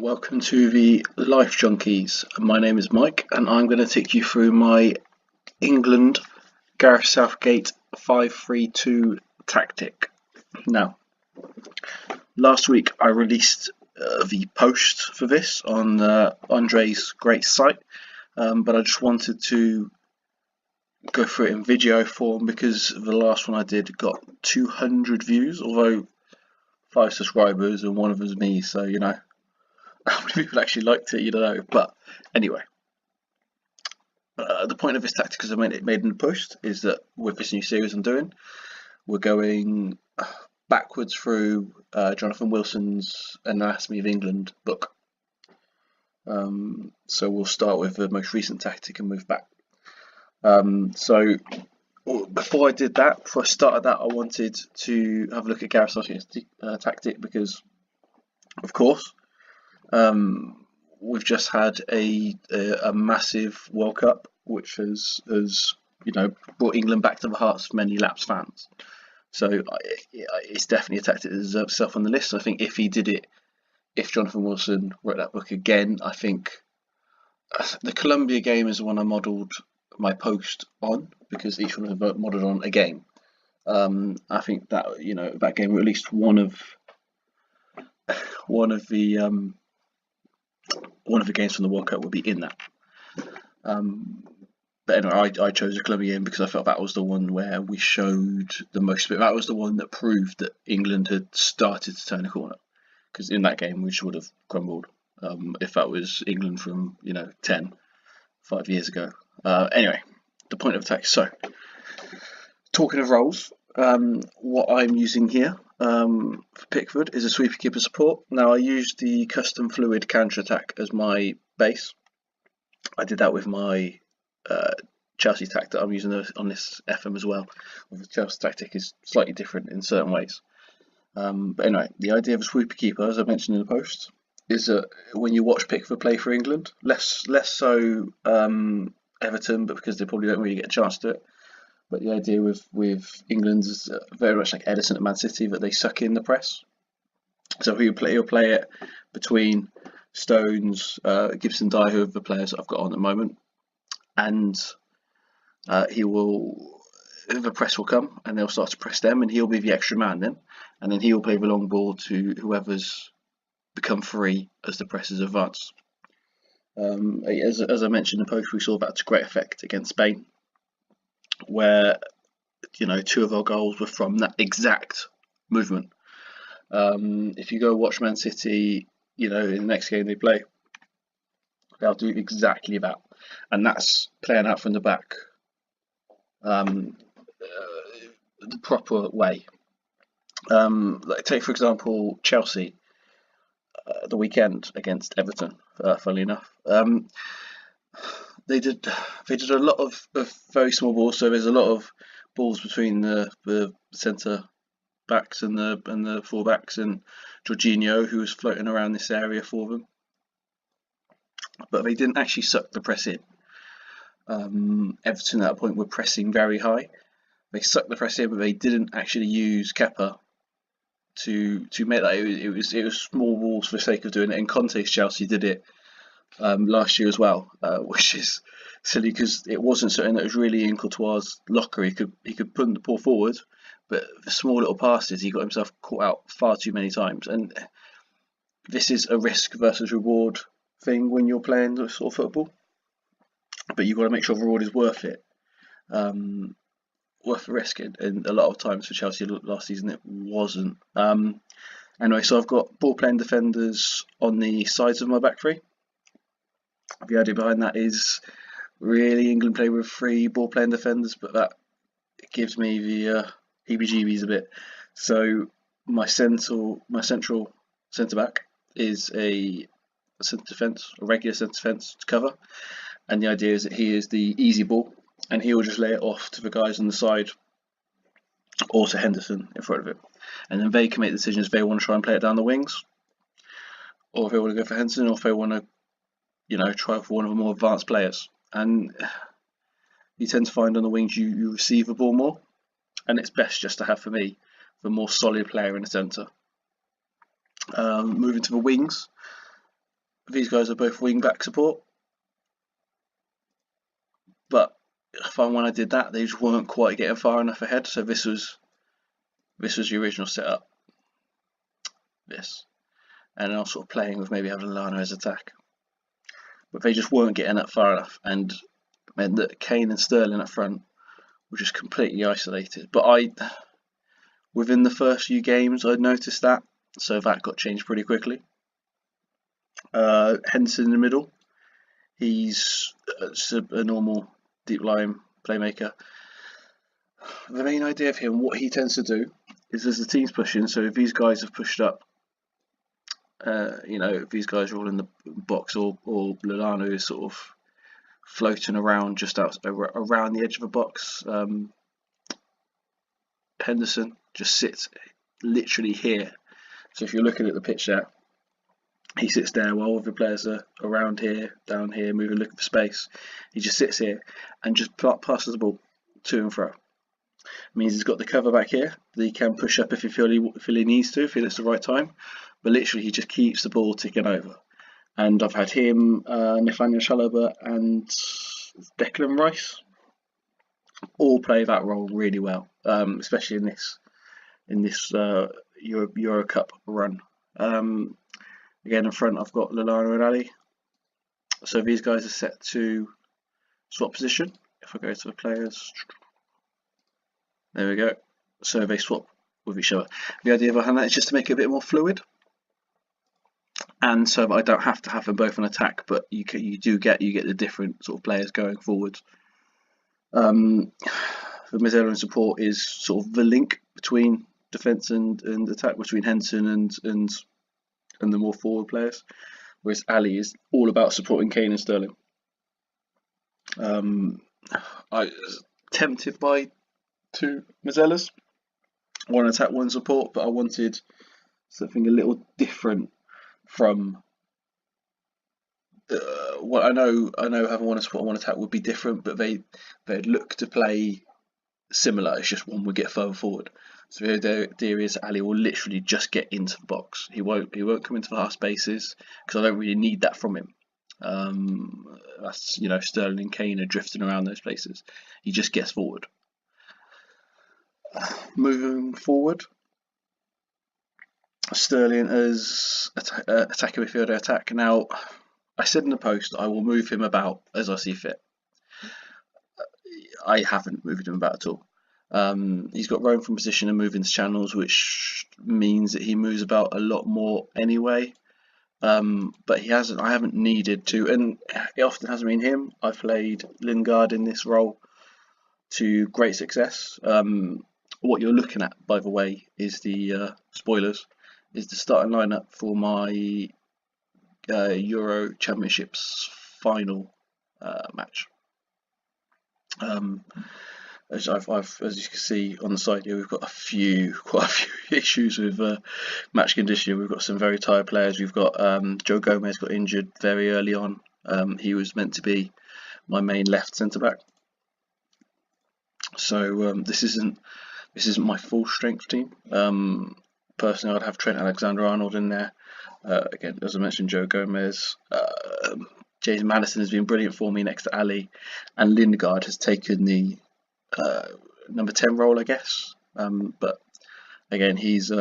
welcome to the Life Junkies. My name is Mike, and I'm going to take you through my England Gareth Southgate 5-3-2 tactic. Now, last week I released the post for this on Andre's great site, but I just wanted to go through it in video form because the last one I did got 200 views, although 5 subscribers and one of them is me, so you know. How many people actually liked it, you don't know. But anyway, the point of this tactic, as I made in the post, is that with this new series I'm doing, we're going backwards through Jonathan Wilson's Anatomy of England book. So we'll start with the most recent tactic and move back. So before I did that, before I started that, I wanted to have a look at Gareth Southgate's tactic because, of course, we've just had a massive World Cup, which has brought England back to the hearts of many Laps fans. So it's definitely a tactic that deserves itself on the list. I think if he did it, if Jonathan Wilson wrote that book again, I think the Colombia game is the one I modelled my post on because each one of them modelled on a game. I think that that game, or at least one of the games from the World Cup would be in that. But anyway, I chose the Colombia game because I felt that was the one where we showed the most. That was the one that proved that England had started to turn a corner. Because in that game we would have crumbled if that was England from 5 years ago. Anyway, the point of attack. So, talking of roles, what I'm using here for Pickford is a sweeper keeper support. Now I used the custom fluid counter attack as my base. I did that with my Chelsea tactic that I'm using on this FM as well. The Chelsea tactic is slightly different in certain ways. But anyway, the idea of a sweeper keeper, as I mentioned in the post, is that when you watch Pickford play for England, less so Everton, but because they probably don't really get a chance to do it. But the idea with England is very much like Edison at Man City, that they suck in the press. So he'll play it between Stones, Gibson, Dye, who are the players that I've got on at the moment, and the press will come and they'll start to press them, and he'll be the extra man then, and then he'll play the long ball to whoever's become free as the presses advance. As I mentioned in the post, we saw that to great effect against Spain, where 2 of our goals were from that exact movement. If you go watch Man City, in the next game they play, they'll do exactly that, and that's playing out from the back the proper way. Take for example Chelsea the weekend against Everton. Funnily enough, they did a lot of very small balls. So there's a lot of balls between the centre backs and the full backs, and Jorginho, who was floating around this area for them. But they didn't actually suck the press in. Everton at that point were pressing very high. They sucked the press in, but they didn't actually use Kepa to make that. It was small balls for the sake of doing it. In context, Chelsea did it last year as well, which is silly because it wasn't something that was really in Courtois' locker. He could put the ball forward, but the small little passes he got himself caught out far too many times. And this is a risk versus reward thing when you're playing this sort of football, but you've got to make sure the reward is worth it. Worth the risk, and a lot of times for Chelsea last season it wasn't. Anyway, so I've got ball playing defenders on the sides of my back three. The idea behind that is really England play with 3 ball playing defenders, but that gives me the heebie-jeebies a bit. So my central centre back is a centre defence, a regular centre defence to cover, and the idea is that he is the easy ball, and he will just lay it off to the guys on the side or to Henderson in front of him, and then they can make decisions if they want to try and play it down the wings, or if they want to go for Henderson, or if they want to try for one of the more advanced players. And you tend to find on the wings you receive the ball more, and it's best just to have, for me, the more solid player in the centre. Moving to the wings, these guys are both wing back support, but when I did that, they just weren't quite getting far enough ahead. So this was the original setup. This, and I was sort of playing with maybe having Lallana as attack, but they just weren't getting that far enough, and meant that Kane and Sterling up front were just completely isolated. But within the first few games, I'd noticed that, so that got changed pretty quickly. Henderson in the middle, he's a normal deep line playmaker. The main idea of him, what he tends to do, is as the team's pushing, so if these guys have pushed up, if these guys are all in the box, or Lallana is sort of floating around just around the edge of a box, Henderson just sits literally here. So if you're looking at the pitch there, he sits there while all the players are around here, down here, moving, looking for space. He just sits here and just passes the ball to and fro. It means he's got the cover back here that he can push up if he feel he needs to, if it's the right time. But literally, he just keeps the ball ticking over. And I've had him, Nathaniel Chalobah, and Declan Rice all play that role really well, especially in this Euro Cup run. Again, in front, I've got Lallana and Ali. So these guys are set to swap position. If I go to the players, there we go. So they swap with each other. The idea behind that is just to make it a bit more fluid, and so I don't have to have them both on attack, but you get the different sort of players going forwards. The Mezzala and support is sort of the link between defence and attack, between Henderson and the more forward players, whereas Ali is all about supporting Kane and Sterling. I was tempted by two Mezzalas, one attack, one support, but I wanted something a little different from what I know having one support and one attack would be different, but they'd look to play similar. It's just one would get further forward. So the idea is Ali will literally just get into the box. He won't come into the half spaces because I don't really need that from him. That's Sterling and Kane are drifting around those places. He just gets forward. Moving forward, Sterling as attacking midfielder attack. Now, I said in the post I will move him about as I see fit. I haven't moved him about at all. He's got roam from position and move into channels, which means that he moves about a lot more anyway. But I haven't needed to, and it often hasn't been him. I've played Lingard in this role to great success. What you're looking at, by the way, is the spoilers, is the starting lineup for my Euro Championships final match. As you can see on the side here, we've got quite a few issues with match conditioning. We've got some very tired players. We've got Joe Gomez got injured very early on. He was meant to be my main left centre back. So this isn't my full strength team. Personally, I'd have Trent Alexander-Arnold in there. Again, as I mentioned, Joe Gomez. James Maddison has been brilliant for me next to Ali, and Lingard has taken the number 10 role, I guess. But again, he's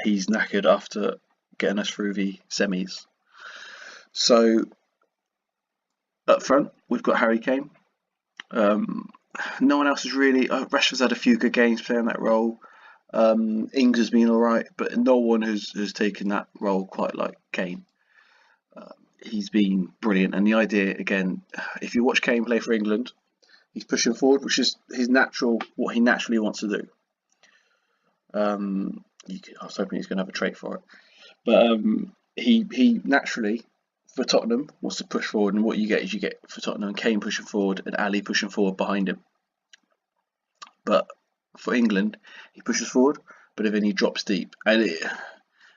knackered after getting us through the semis. So up front, we've got Harry Kane. No one else has really. Rashford's had a few good games playing that role. Ings has been alright, but no one has taken that role quite like Kane. He's been brilliant, and the idea, again, if you watch Kane play for England, he's pushing forward, which is what he naturally wants to do. I was hoping he's going to have a trait for it, but he naturally, for Tottenham, wants to push forward, and what you get for Tottenham Kane pushing forward and Ali pushing forward behind him. But for England, he pushes forward, but then he drops deep, and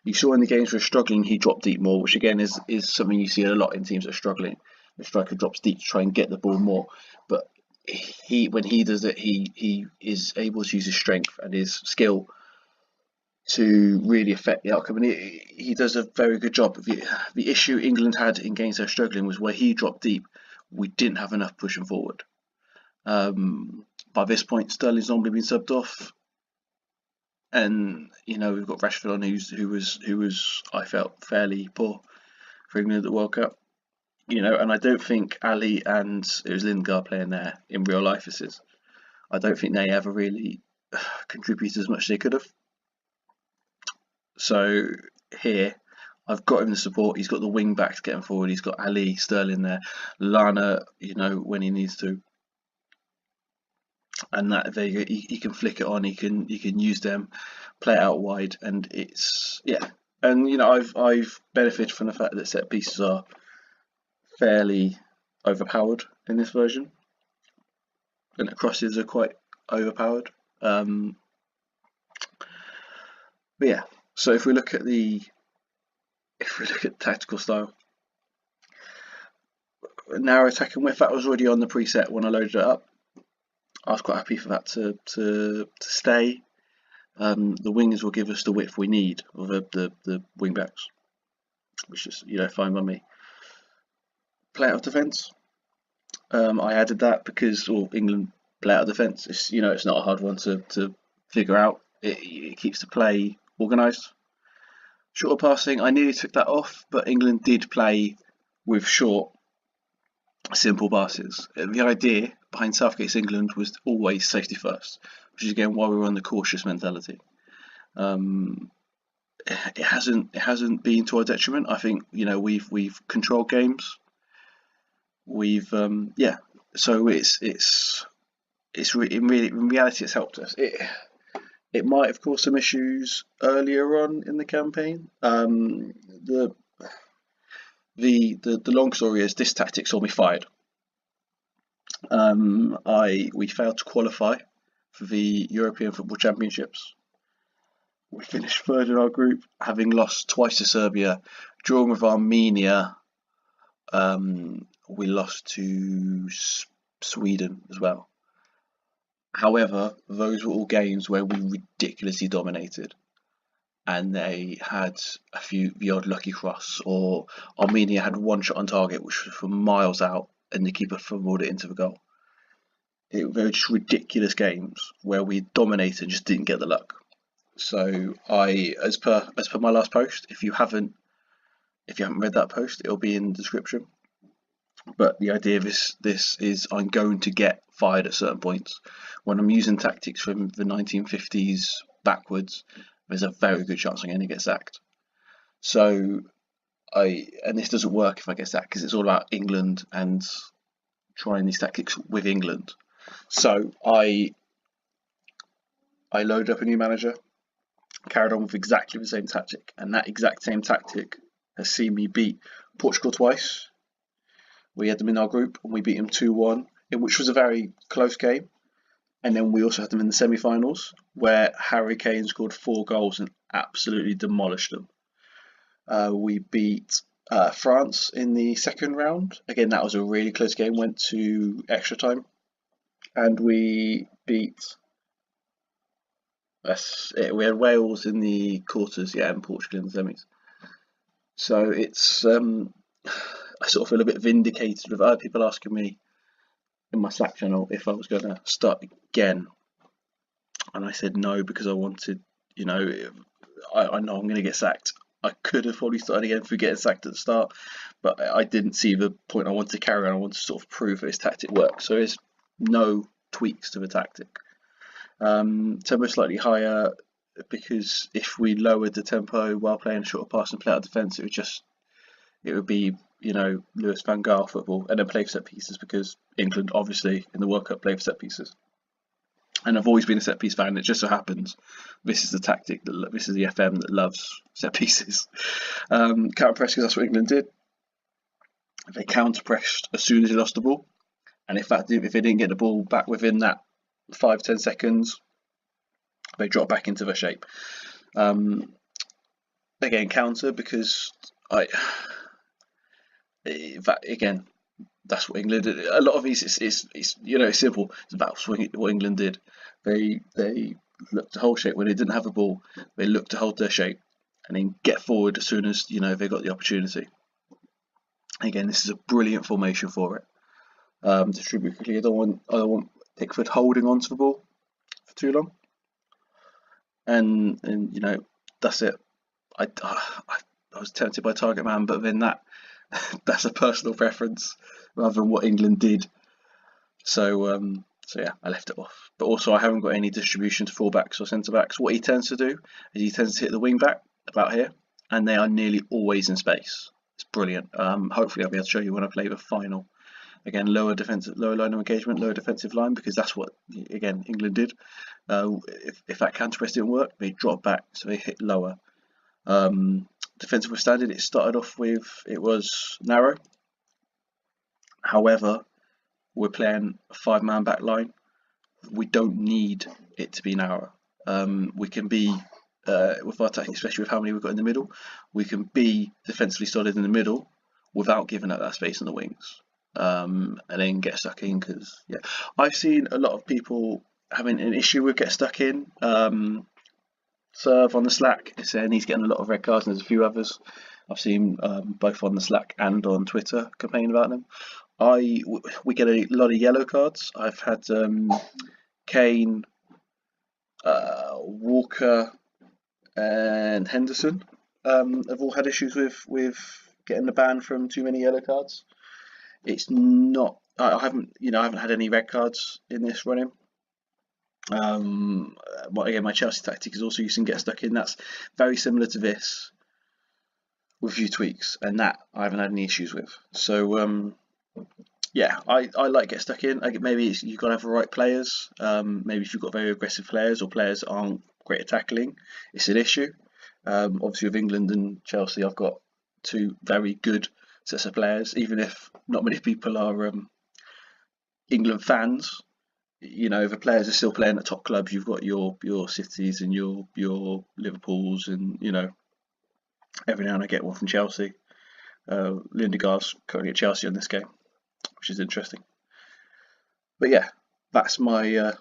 you saw in the games where struggling, he dropped deep more, which again is something you see a lot in teams that are struggling. The striker drops deep to try and get the ball more, but when he does it, he is able to use his strength and his skill to really affect the outcome, and he does a very good job. The issue England had in games they're struggling was where he dropped deep, we didn't have enough pushing forward. By this point, Sterling's normally been subbed off, and we've got Rashford on, who was I felt fairly poor for England at the World Cup. And I don't think Ali and it was Lingard playing there in real life. This is, I don't think they ever really contributed as much as they could have. So here, I've got him the support. He's got the wing backs getting forward. He's got Ali, Sterling there, Lana, when he needs to, and that there you go. He can flick it on. He can use them, play it out wide, and it's And I've benefited from the fact that set pieces are fairly overpowered in this version, and the crosses are quite overpowered. But yeah, so if we look at the tactical style, narrow attacking width, that was already on the preset when I loaded it up. I was quite happy for that to stay. The wingers will give us the width we need, or the wing backs, which is fine by me. Play out of defence. I added that because England play out of defence. It's it's not a hard one to figure out. It keeps the play organised. Shorter passing, I nearly took that off, but England did play with short, simple passes. The idea behind Southgate's England was always safety first, which is again why we were on the cautious mentality. It hasn't been to our detriment. I think we've controlled games. We've so in reality it's helped us. It might have caused some issues earlier on in the campaign. The long story is this tactic saw me fired. We failed to qualify for the European Football Championships. We finished third in our group, having lost twice to Serbia, drawn with Armenia. We lost to Sweden as well. However, those were all games where we ridiculously dominated, and they had the odd lucky cross, or Armenia had one shot on target which was from miles out and the keeper fumbled it into the goal. They were just ridiculous games where we dominated and just didn't get the luck. So as per my last post, if you haven't read that post, it'll be in the description. But the idea of this is I'm going to get fired at certain points. When I'm using tactics from the 1950s backwards, there's a very good chance I'm going to get sacked. So and this doesn't work if I get sacked, because it's all about England and trying these tactics with England. So I loaded up a new manager, carried on with exactly the same tactic, and that exact same tactic has seen me beat Portugal twice. We had them in our group and we beat them 2-1, which was a very close game. And then we also had them in the semi-finals, where Harry Kane scored 4 goals and absolutely demolished them. We beat France in the second round. Again, that was a really close game, went to extra time. And we beat... we had Wales in the quarters, and Portugal in the semis. So it's... I sort of feel a bit vindicated with other people asking me in my Slack channel if I was going to start again, and I said no because I wanted, I know I'm going to get sacked. I could have probably started again for getting sacked at the start, but I didn't see the point. I wanted to carry on. I wanted to sort of prove that this tactic works. So there's no tweaks to the tactic. Tempo slightly higher, because if we lowered the tempo while playing a shorter pass and play out of defence, it would be Lewis van Gaal football, and then play for set pieces, because England obviously in the World Cup play for set pieces. And I've always been a set piece fan. It just so happens this is the tactic, this is the FM that loves set pieces. Counter press, because that's what England did. They counter pressed as soon as they lost the ball, and if they didn't get the ball back within that 5-10 seconds, they dropped back into their shape. Again, counter, because that's what England did. A lot of these, it's simple. It's about what England did. They look to hold shape when they didn't have a ball. They look to hold their shape and then get forward as soon as they got the opportunity. Again, this is a brilliant formation for it. Distribute quickly. I don't want Pickford holding on to the ball for too long. And that's it. I was tempted by target man, but then that's a personal preference rather than what England did. So yeah, I left it off. But also, I haven't got any distribution to fullbacks or centre backs. What he tends to do is he tends to hit the wing back about here, and they are nearly always in space. It's brilliant. Hopefully, I'll be able to show you when I play the final. Again, lower line of engagement, lower defensive line, because that's what again England did. If that counter press didn't work, they dropped back, so they hit lower. Defensive withstanding, it started off with it was narrow. However, we're playing a 5-man back line. We don't need it to be narrow. We can be with our attacking, especially with how many we've got in the middle, we can be defensively solid in the middle without giving up that space in the wings. And then get stuck in, because I've seen a lot of people having an issue with get stuck in. Serve on the Slack is saying he's getting a lot of red cards, and there's a few others I've seen both on the Slack and on Twitter complaining about them. We get a lot of yellow cards. I've had Kane, Walker, and Henderson have all had issues with getting the ban from too many yellow cards. It's not. I haven't had any red cards in this run-in. Again, my Chelsea tactic is also using get stuck in. That's very similar to this with a few tweaks, and that I haven't had any issues with. So yeah, I like get stuck in. Maybe you've got to have the right players. Maybe if you've got very aggressive players or players that aren't great at tackling, it's an issue. Obviously, with England and Chelsea, I've got two very good sets of players. Even if not many people are England fans, the players are still playing at top clubs. You've got your Cities and your Liverpools, and every now and I get one from Chelsea. Lindegaard's currently at Chelsea on this game, which is interesting. But yeah, that's my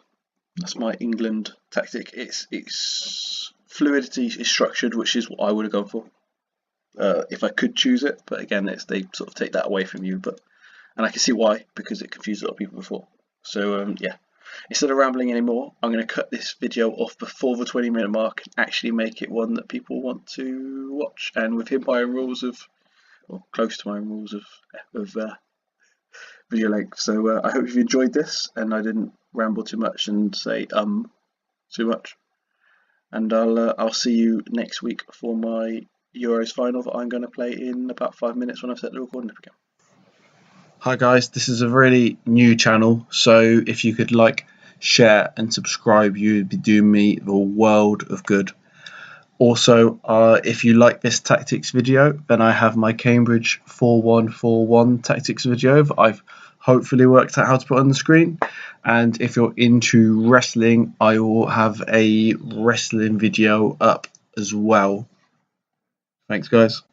England tactic. It's fluidity is structured, which is what I would have gone for if I could choose it. But again, they sort of take that away from you. And I can see why, because it confused a lot of people before. So yeah, instead of rambling anymore, I'm going to cut this video off before the 20-minute mark and actually make it one that people want to watch. And with my own rules or close to my own rules of video length. So I hope you've enjoyed this, and I didn't ramble too much and say too much. And I'll see you next week for my Euros final that I'm going to play in about 5 minutes when I've set the recording up again. Hi guys, this is a really new channel, so if you could like, share and subscribe, you'd be doing me the world of good. Also, if you like this tactics video, then I have my Cambridge 4141 tactics video that I've hopefully worked out how to put on the screen. And if you're into wrestling, I will have a wrestling video up as well. Thanks guys.